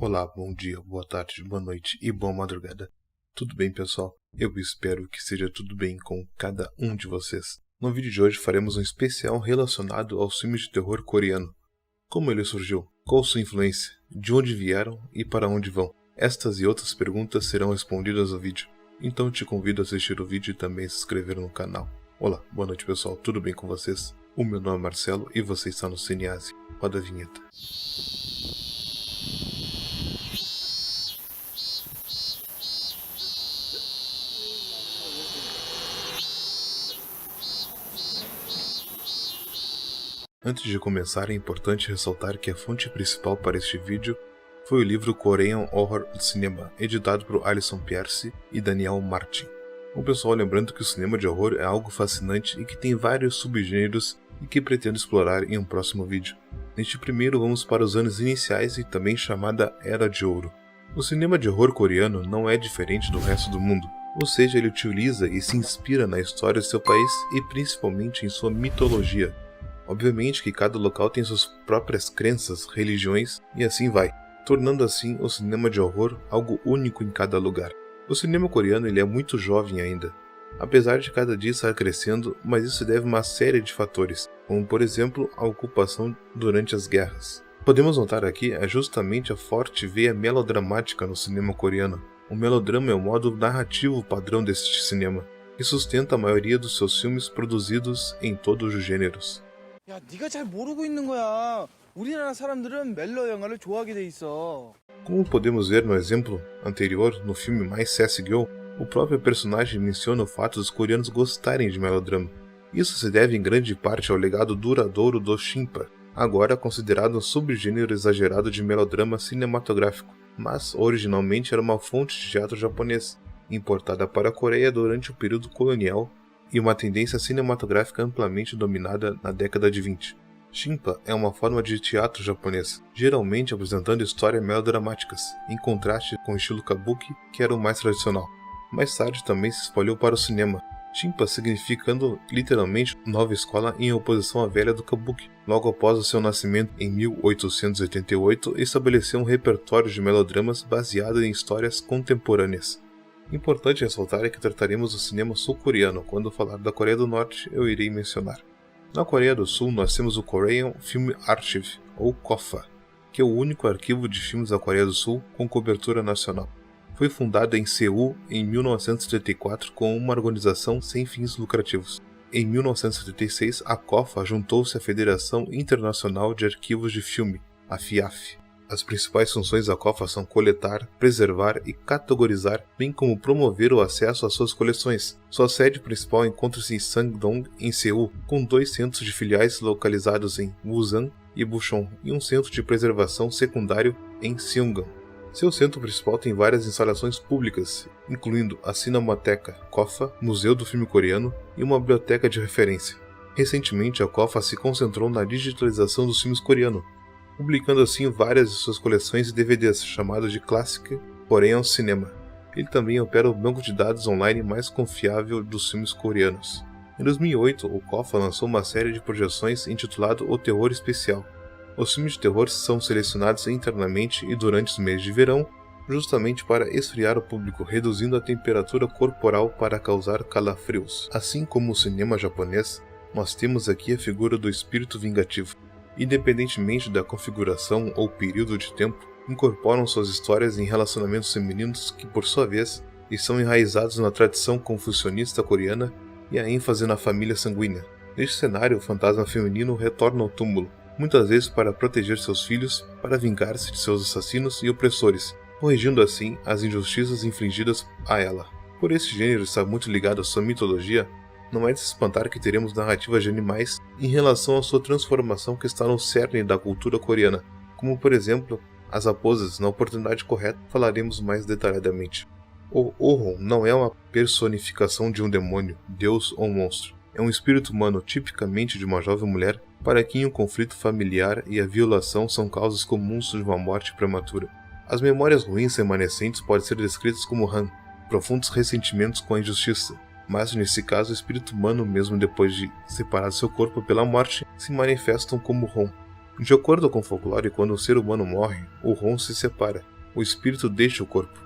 Olá, bom dia, boa tarde, boa noite e boa madrugada. Tudo bem, pessoal? Eu espero que seja tudo bem com cada um de vocês. No vídeo de hoje faremos um especial relacionado aos filmes de terror coreano. Como ele surgiu? Qual sua influência? De onde vieram e para onde vão? Estas e outras perguntas serão respondidas no vídeo. Então te convido a assistir o vídeo e também se inscrever no canal. Olá, boa noite, pessoal, tudo bem com vocês? O meu nome é Marcelo e você está no Cinease. Roda a vinheta. Antes de começar, é importante ressaltar que a fonte principal para este vídeo foi o livro Korean Horror Cinema, editado por Alison Pierce e Daniel Martin. O pessoal, lembrando que o cinema de horror é algo fascinante e que tem vários subgêneros e que pretendo explorar em um próximo vídeo. Neste primeiro, vamos para os anos iniciais e também chamada Era de Ouro. O cinema de horror coreano não é diferente do resto do mundo, ou seja, ele utiliza e se inspira na história de seu país e principalmente em sua mitologia. Obviamente que cada local tem suas próprias crenças, religiões e assim vai, tornando assim o cinema de horror algo único em cada lugar. O cinema coreano ele é muito jovem ainda, apesar de cada dia estar crescendo, mas isso deve a uma série de fatores, como por exemplo a ocupação durante as guerras. Podemos notar aqui justamente a forte veia melodramática no cinema coreano. O melodrama é o modo narrativo padrão deste cinema, que sustenta a maioria dos seus filmes produzidos em todos os gêneros. 야, 네가 잘 모르고 있는 거야. 우리나라 사람들은 멜로 영화를 좋아하게 돼 있어. Como podemos ver no exemplo anterior, no filme My Sassy Girl, o próprio personagem menciona o fato dos coreanos gostarem de melodrama. Isso se deve em grande parte ao legado duradouro do Shinpa, agora considerado um subgênero exagerado de melodrama cinematográfico, mas originalmente era uma fonte de teatro japonês, importada para a Coreia durante o período colonial e uma tendência cinematográfica amplamente dominada na década de 20. Shinpa é uma forma de teatro japonês, geralmente apresentando histórias melodramáticas, em contraste com o estilo kabuki, que era o mais tradicional. Mais tarde também se espalhou para o cinema, Shinpa significando literalmente nova escola em oposição à velha do kabuki. Logo após o seu nascimento em 1888, estabeleceu um repertório de melodramas baseado em histórias contemporâneas. Importante ressaltar é que trataremos do cinema sul-coreano. Quando falar da Coreia do Norte, eu irei mencionar. Na Coreia do Sul, nós temos o Korean Film Archive, ou KOFA, que é o único arquivo de filmes da Coreia do Sul com cobertura nacional. Foi fundado em Seul em 1974 com uma organização sem fins lucrativos. Em 1976, a KOFA juntou-se à Federação Internacional de Arquivos de Filme, a FIAF. As principais funções da KOFA são coletar, preservar e categorizar, bem como promover o acesso às suas coleções. Sua sede principal encontra-se em Sangdong, em Seul, com 2 centros de filiais localizados em Busan e Bucheon, e um centro de preservação secundário em Seongan. Seu centro principal tem várias instalações públicas, incluindo a Cinemateca KOFA, Museu do Filme Coreano e uma biblioteca de referência. Recentemente, a KOFA se concentrou na digitalização dos filmes coreanos, publicando assim várias de suas coleções de DVDs, chamadas de Classic Korean Cinema. Ele também opera o banco de dados online mais confiável dos filmes coreanos. Em 2008, o KOFA lançou uma série de projeções intitulado O Terror Especial. Os filmes de terror são selecionados internamente e durante os meses de verão, justamente para esfriar o público, reduzindo a temperatura corporal para causar calafrios. Assim como o cinema japonês, nós temos aqui a figura do espírito vingativo. Independentemente da configuração ou período de tempo, incorporam suas histórias em relacionamentos femininos que, por sua vez, estão enraizados na tradição confucionista coreana e a ênfase na família sanguínea. Neste cenário, o fantasma feminino retorna ao túmulo, muitas vezes para proteger seus filhos, para vingar-se de seus assassinos e opressores, corrigindo assim as injustiças infligidas a ela. Por esse gênero estar muito ligado à sua mitologia, não é de se espantar que teremos narrativas de animais em relação à sua transformação que está no cerne da cultura coreana, como por exemplo, as raposas. Na oportunidade correta falaremos mais detalhadamente. O Ohon não é uma personificação de um demônio, deus ou monstro. É um espírito humano tipicamente de uma jovem mulher para quem o conflito familiar e a violação são causas comuns de uma morte prematura. As memórias ruins remanescentes podem ser descritas como Han, profundos ressentimentos com a injustiça, mas nesse caso o espírito humano, mesmo depois de separar seu corpo pela morte, se manifestam como Hon, De acordo com o folclore, quando o ser humano morre, o Hon se separa, o espírito deixa o corpo.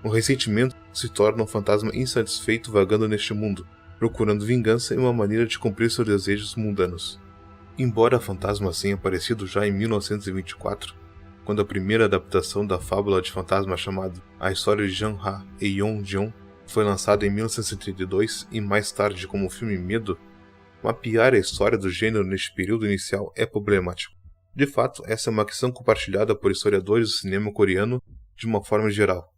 O ressentimento se torna um fantasma insatisfeito vagando neste mundo, procurando vingança e uma maneira de cumprir seus desejos mundanos. Embora a fantasma tenha aparecido já em 1924, quando a primeira adaptação da fábula de fantasma chamada A História de Jean Ha e Yon Jeon foi lançada em 1932 e mais tarde como filme Medo, mapear a história do gênero neste período inicial é problemático. De fato, essa é uma questão compartilhada por historiadores do cinema coreano de uma forma geral,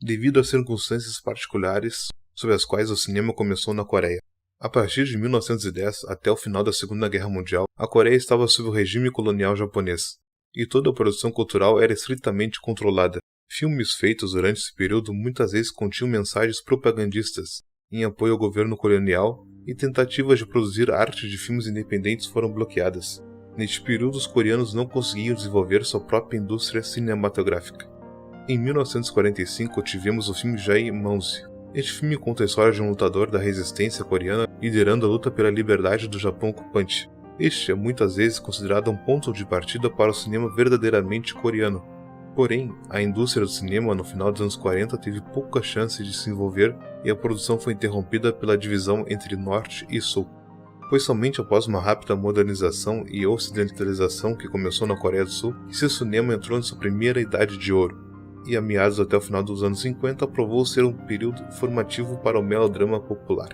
devido às circunstâncias particulares sob as quais o cinema começou na Coreia. A partir de 1910 até o final da Segunda Guerra Mundial, a Coreia estava sob o regime colonial japonês, e toda a produção cultural era estritamente controlada. Filmes feitos durante esse período muitas vezes continham mensagens propagandistas em apoio ao governo colonial, e tentativas de produzir arte de filmes independentes foram bloqueadas. Neste período, os coreanos não conseguiam desenvolver sua própria indústria cinematográfica. Em 1945, tivemos o filme Jae Manse. Este filme conta a história de um lutador da resistência coreana liderando a luta pela liberdade do Japão ocupante. Este é muitas vezes considerado um ponto de partida para o cinema verdadeiramente coreano. Porém, a indústria do cinema no final dos anos 40 teve pouca chance de se desenvolver e a produção foi interrompida pela divisão entre Norte e Sul. Foi somente após uma rápida modernização e ocidentalização que começou na Coreia do Sul que seu cinema entrou em sua primeira idade de ouro, e a meados até o final dos anos 50 provou ser um período formativo para o melodrama popular.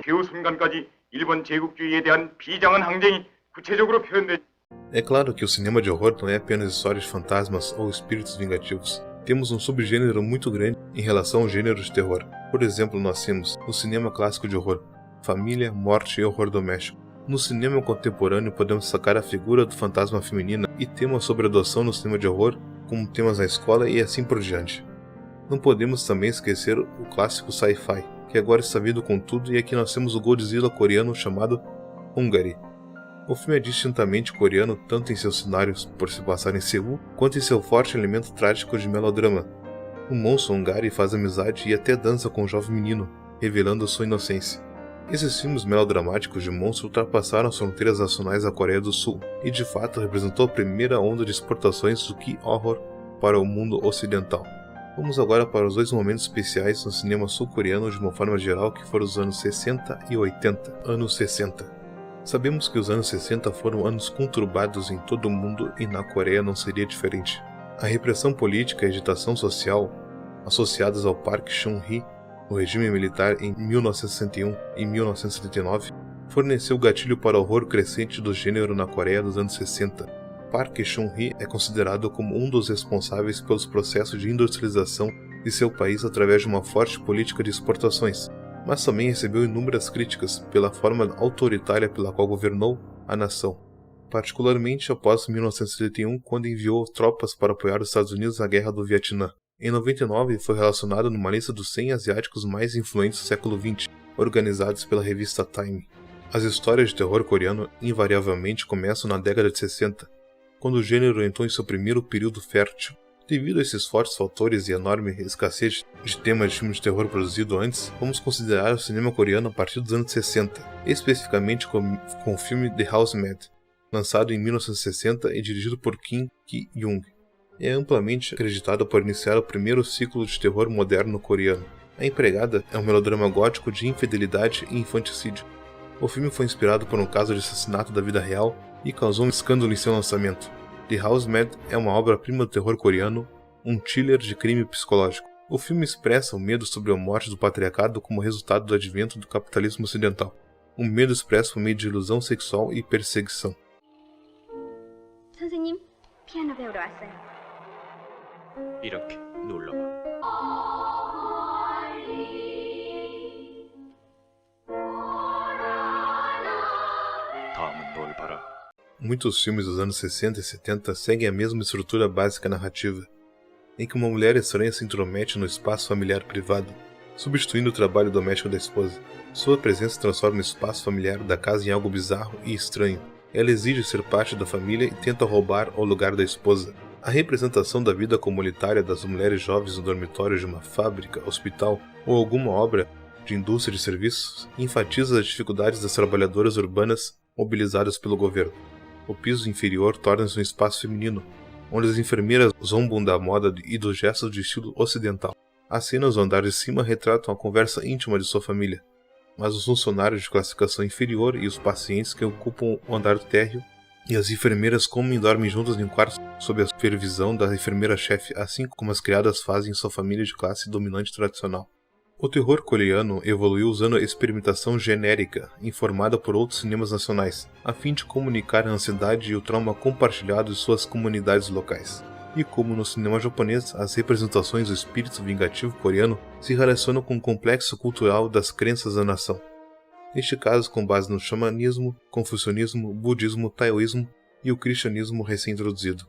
그 순간까지 일본 제국주의에 대한 비장한 항쟁이 구체적으로 표현돼. É claro que o cinema de horror não é apenas histórias de fantasmas ou espíritos vingativos. Temos um subgênero muito grande em relação ao gênero de terror. Por exemplo, nós temos no cinema clássico de horror, família, morte e horror doméstico. No cinema contemporâneo podemos destacar a figura do fantasma feminina e temas sobre adoção no cinema de horror, como temas na escola e assim por diante. Não podemos também esquecer o clássico sci-fi, que agora está vindo com tudo, e aqui nós temos o Godzilla coreano chamado Hungary. O filme é distintamente coreano tanto em seus cenários, por se passar em Seul, quanto em seu forte elemento trágico de melodrama. O monstro Hungary faz amizade e até dança com um jovem menino, revelando sua inocência. Esses filmes melodramáticos de monstro ultrapassaram as fronteiras nacionais da Coreia do Sul, e de fato representou a primeira onda de exportações do K-horror para o mundo ocidental. Vamos agora para os dois momentos especiais no cinema sul-coreano de uma forma geral, que foram os anos 60 e 80. Anos 60. Sabemos que os anos 60 foram anos conturbados em todo o mundo e na Coreia não seria diferente. A repressão política e agitação social, associadas ao Park Chung-hee, no regime militar em 1961 e 1979, forneceu gatilho para o horror crescente do gênero na Coreia dos anos 60. Park Chung-hee é considerado como um dos responsáveis pelos processos de industrialização de seu país através de uma forte política de exportações, mas também recebeu inúmeras críticas pela forma autoritária pela qual governou a nação, particularmente após 1971, quando enviou tropas para apoiar os Estados Unidos na Guerra do Vietnã. Em 99, foi relacionado numa lista dos 100 asiáticos mais influentes do século XX, organizados pela revista Time. As histórias de terror coreano invariavelmente começam na década de 60, quando o gênero entrou em seu primeiro período fértil. Devido a esses fortes fatores e enorme escassez de temas de filmes de terror produzido antes, vamos considerar o cinema coreano a partir dos anos 60, especificamente com o filme The Housemaid, lançado em 1960 e dirigido por Kim Ki-young. É amplamente acreditado por iniciar o primeiro ciclo de terror moderno coreano. A Empregada é um melodrama gótico de infidelidade e infanticídio. O filme foi inspirado por um caso de assassinato da vida real e causou um escândalo em seu lançamento. The Housemaid é uma obra-prima do terror coreano, um thriller de crime psicológico. O filme expressa o medo sobre a morte do patriarcado como resultado do advento do capitalismo ocidental. Um medo expresso por meio de ilusão sexual e perseguição. 선생님, 피아노 배우러 왔어요. 이렇게 눌러봐. 다음은 뭘 봐라. Muitos filmes dos anos 60 e 70 seguem a mesma estrutura básica narrativa, em que uma mulher estranha se intromete no espaço familiar privado, substituindo o trabalho doméstico da esposa. Sua presença transforma o espaço familiar da casa em algo bizarro e estranho. Ela exige ser parte da família e tenta roubar o lugar da esposa. A representação da vida comunitária das mulheres jovens no dormitório de uma fábrica, hospital ou alguma obra de indústria de serviços enfatiza as dificuldades das trabalhadoras urbanas mobilizadas pelo governo. O piso inferior torna-se um espaço feminino, onde as enfermeiras zombam da moda e dos gestos de estilo ocidental. As cenas do andar de cima retratam a conversa íntima de sua família, mas os funcionários de classificação inferior e os pacientes que ocupam o andar térreo e as enfermeiras comem e dormem juntas em um quarto sob a supervisão da enfermeira-chefe, assim como as criadas fazem em sua família de classe dominante tradicional. O terror coreano evoluiu usando a experimentação genérica, informada por outros cinemas nacionais, a fim de comunicar a ansiedade e o trauma compartilhado de suas comunidades locais. E como no cinema japonês, as representações do espírito vingativo coreano se relacionam com o complexo cultural das crenças da nação. Neste caso, com base no xamanismo, confucionismo, budismo, taoísmo e o cristianismo recém-introduzido.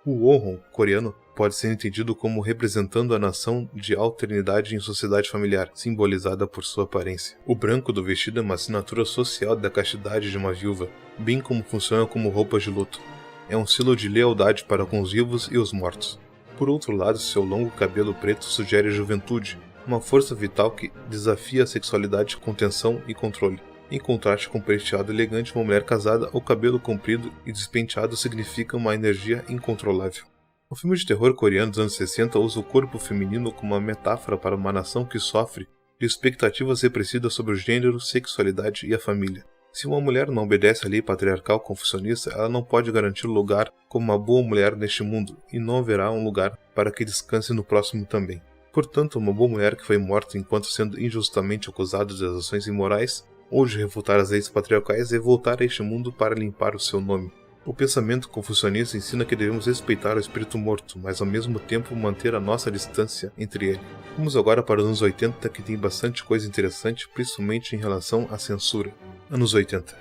O Wohon coreano pode ser entendido como representando a nação de alternidade em sociedade familiar, simbolizada por sua aparência. O branco do vestido é uma assinatura social da castidade de uma viúva, bem como funciona como roupas de luto. É um selo de lealdade para com os vivos e os mortos. Por outro lado, seu longo cabelo preto sugere juventude, uma força vital que desafia a sexualidade com tensão e controle. Em contraste com o penteado elegante de uma mulher casada, o cabelo comprido e despenteado significa uma energia incontrolável. O filme de terror coreano dos anos 60 usa o corpo feminino como uma metáfora para uma nação que sofre de expectativas repressidas sobre o gênero, sexualidade e a família. Se uma mulher não obedece à lei patriarcal confucionista, ela não pode garantir lugar como uma boa mulher neste mundo, e não haverá um lugar para que descanse no próximo também. Portanto, uma boa mulher que foi morta enquanto sendo injustamente acusada de ações imorais ou de refutar as leis patriarcais é voltar a este mundo para limpar o seu nome. O pensamento confucionista ensina que devemos respeitar o espírito morto, mas ao mesmo tempo manter a nossa distância entre ele. Vamos agora para os anos 80, que tem bastante coisa interessante, principalmente em relação à censura. Anos 80.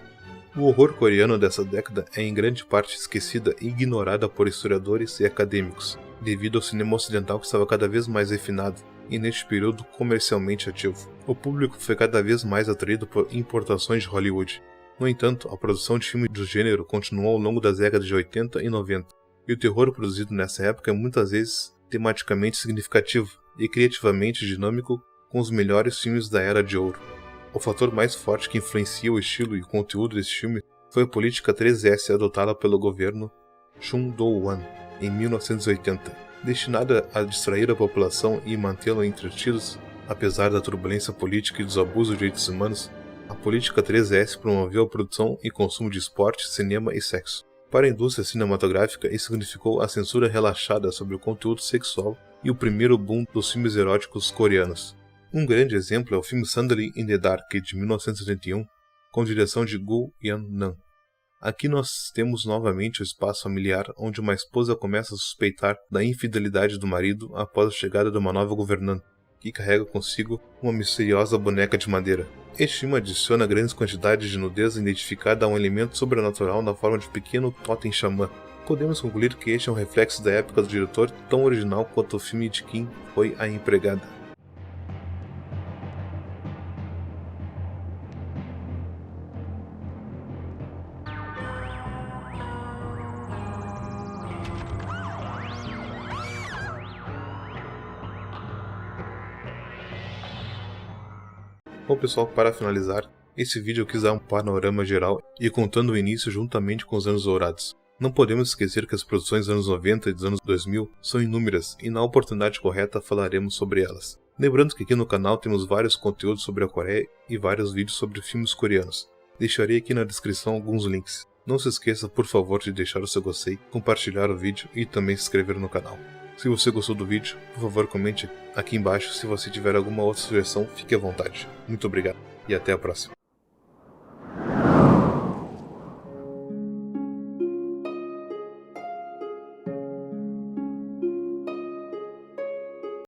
O horror coreano dessa década é em grande parte esquecida e ignorada por historiadores e acadêmicos, devido ao cinema ocidental que estava cada vez mais refinado e neste período comercialmente ativo. O público foi cada vez mais atraído por importações de Hollywood. No entanto, a produção de filmes do gênero continuou ao longo das décadas de 80 e 90, e o terror produzido nessa época é muitas vezes tematicamente significativo e criativamente dinâmico, com os melhores filmes da Era de Ouro. O fator mais forte que influencia o estilo e o conteúdo desse filme foi a política 3S adotada pelo governo Chun Do-hwan em 1980, destinada a distrair a população e mantê-la entretidos. Apesar da turbulência política e dos abusos de direitos humanos, a política 3S promoveu a produção e consumo de esporte, cinema e sexo. Para a indústria cinematográfica, isso significou a censura relaxada sobre o conteúdo sexual e o primeiro boom dos filmes eróticos coreanos. Um grande exemplo é o filme Suddenly in the Dark, de 1971, com direção de Gu Yan-nan. Aqui nós temos novamente o espaço familiar, onde uma esposa começa a suspeitar da infidelidade do marido após a chegada de uma nova governanta, que carrega consigo uma misteriosa boneca de madeira. Este filme adiciona grandes quantidades de nudez identificada a um elemento sobrenatural na forma de pequeno totem xamã. Podemos concluir que este é um reflexo da época do diretor, tão original quanto o filme de Kim foi A Empregada. Bom pessoal, para finalizar, esse vídeo eu quis dar um panorama geral e contando o início juntamente com os anos dourados. Não podemos esquecer que as produções dos anos 90 e dos anos 2000 são inúmeras e na oportunidade correta falaremos sobre elas. Lembrando que aqui no canal temos vários conteúdos sobre a Coreia e vários vídeos sobre filmes coreanos. Deixarei aqui na descrição alguns links. Não se esqueça, por favor, de deixar o seu gostei, compartilhar o vídeo e também se inscrever no canal. Se você gostou do vídeo, por favor comente aqui embaixo. Se você tiver alguma outra sugestão, fique à vontade. Muito obrigado e até a próxima.